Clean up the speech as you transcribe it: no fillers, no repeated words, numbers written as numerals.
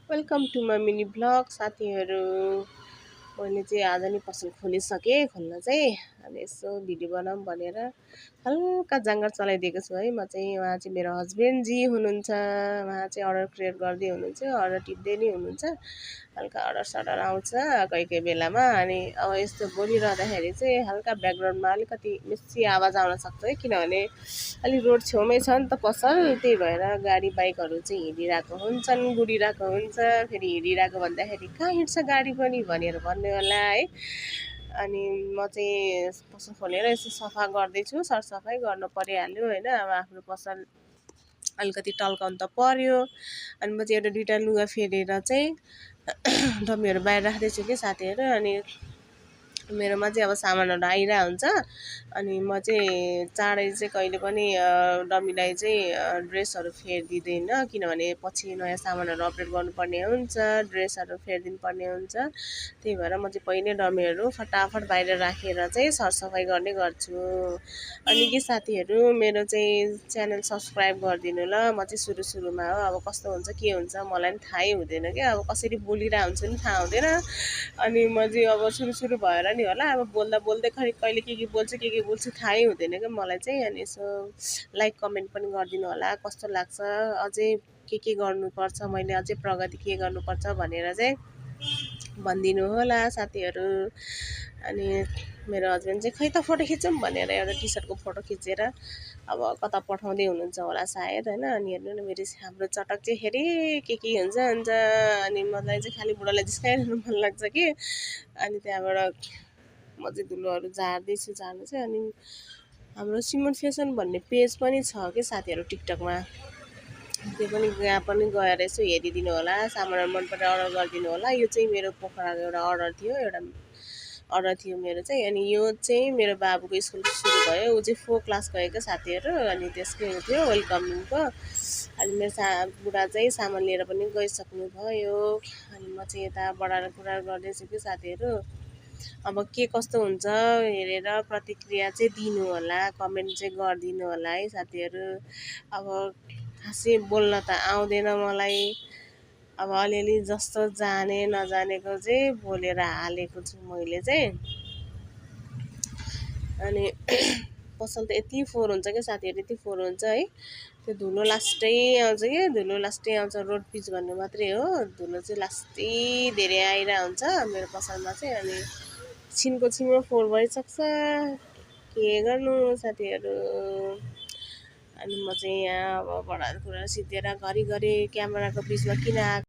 Welcome to my mini blog साथीहरू। मैले चाहिँ आज नि पसल खोलिसकेँ। खोल्न चाहिँ अनि यसो भिडियो बनाऊँ भनेर हल्का जाँगर चलाइदिएको छु है। म चाहिँ उहाँ चाहिँ मेरो हस्बेन्डजी हुनुहुन्छ। उहाँ चाहिँ अर्डर क्रिएट गर्दै हुनुहुन्छ, अर्डर टिप्दै नै हुनुहुन्छ। हल्का अर्डर सर्डर आउँछ कोही कोही बेलामा। अनि अब यस्तो बोलिरहँदाखेरि चाहिँ हल्का ब्याकग्राउन्डमा अलिकति बेसी आवाज आउन सक्छ है, किनभने अलि रोड छेउमै छ नि त पसल। त्यही भएर गाडी बाइकहरू चाहिँ हिँडिरहेको हुन्छन्, गुडिरहेको हुन्छ। फेरि हिँडिरहेको भन्दाखेरि कहाँ हिँड्छ गाडी पनि भनेर भन्ने होला है। अनि म चाहिँ पसल खोलेर यसो सफा गर्दैछु। सरसफाइ गर्नु परिहाल्यो होइन। अब आफ्नो पसल अलिकति टल्काउनु त पर्यो। अनि म चाहिँ एउटा दुइटा लुगा फेरेर चाहिँ डम्मीहरू बाहिर राख्दैछु कि साथीहरू। अनि मेरोमा चाहिँ अब सामानहरू आइरहेको हुन्छ। अनि म चाहिँ चाँडै चाहिँ कहिले पनि डम्मीलाई चाहिँ ड्रेसहरू फेरिदिँदैन, किनभने पछि नयाँ सामानहरू अपडेट गर्नुपर्ने हुन्छ, ड्रेसहरू फेरिदिनु पर्ने हुन्छ। त्यही भएर म चाहिँ पहिले डम्मीहरू फटाफट बाहिर राखेर चाहिँ सरसफाइ गर्ने गर्छु। अनि के साथीहरू, मेरो चाहिँ च्यानल सब्सक्राइब गरिदिनु ल। म चाहिँ सुरुमा हो, अब कस्तो हुन्छ के हुन्छ मलाई पनि थाहै हुँदैन क्या। अब कसरी बोलिरहेको हुन्छु नि थाहा हुँदैन। अनि म चाहिँ अब सुरु भएर नि होला, अब बोल्दा बोल्दै खै कहिले के बोल्छु थाहै हुँदैन क्या मलाई चाहिँ। अनि यसो लाइक कमेन्ट पनि गरिदिनु होला, कस्तो लाग्छ, अझै के गर्नुपर्छ, मैले अझै प्रगति के गर्नुपर्छ भनेर चाहिँ भनिदिनु होला साथीहरू। अनि मेरो हस्बेन्ड चाहिँ खै त फोटो खिचौँ भनेर एउटा टी सर्टको फोटो खिचेर अब कता पठाउँदै हुनुहुन्छ होला सायद होइन। अनि हेर्नु न मेरो हाम्रो चटक चाहिँ हेरी के हुन्छ। अनि मलाई चाहिँ खालि बुढालाई जिस्काइरहनु मन लाग्छ कि। अनि त्यहाँबाट म चाहिँ धुलोहरू झार्दैछु झार्नु चाहिँ। अनि हाम्रो सिमन फेसन भन्ने पेज पनि छ कि साथीहरू टिकटकमा, त्यो पनि यहाँ पनि गएर यसो हेरिदिनु होला। सामानहरू मन परेर अर्डर गरिदिनु होला। यो चाहिँ मेरो पोखराको एउटा अर्डर थियो मेरो चाहिँ। अनि यो चाहिँ मेरो बाबुको स्कुल सुरु भयो, ऊ चाहिँ 4 क्लास गएको साथीहरू। अनि त्यसकै थियो वेलकमिङको। अनि मेरो बुढा चाहिँ सामान लिएर पनि गइसक्नु भयो। अनि म चाहिँ यता बढाएर कुराहरू गर्दैछु कि साथीहरू। अब के कस्तो हुन्छ हेरेर प्रतिक्रिया चाहिँ दिनु होला, कमेन्ट चाहिँ गरिदिनु होला है साथीहरू। अब खासै बोल्न त आउँदैन मलाई। अब अलिअलि जस्तो जाने नजानेको चाहिँ बोलेर हालेको छु मैले चाहिँ। अनि पसल त यति फोहोर हुन्छ क्या साथीहरू, यति फोहोर हुन्छ है। त्यो धुलो लास्टै आउँछ कि, धुलो लास्टै आउँछ। रोड पिच भन्नु मात्रै हो, धुलो चाहिँ लास्टै धेरै आइरहेको हुन्छ मेरो पसलमा चाहिँ। अनि छिनमा फोहोर भइसक्छ, के गर्नु साथीहरू। अनि म चाहिँ यहाँ अब बढाएर कुरा सिद्धेर घरिघरि क्यामेराको बिचमा किन आएको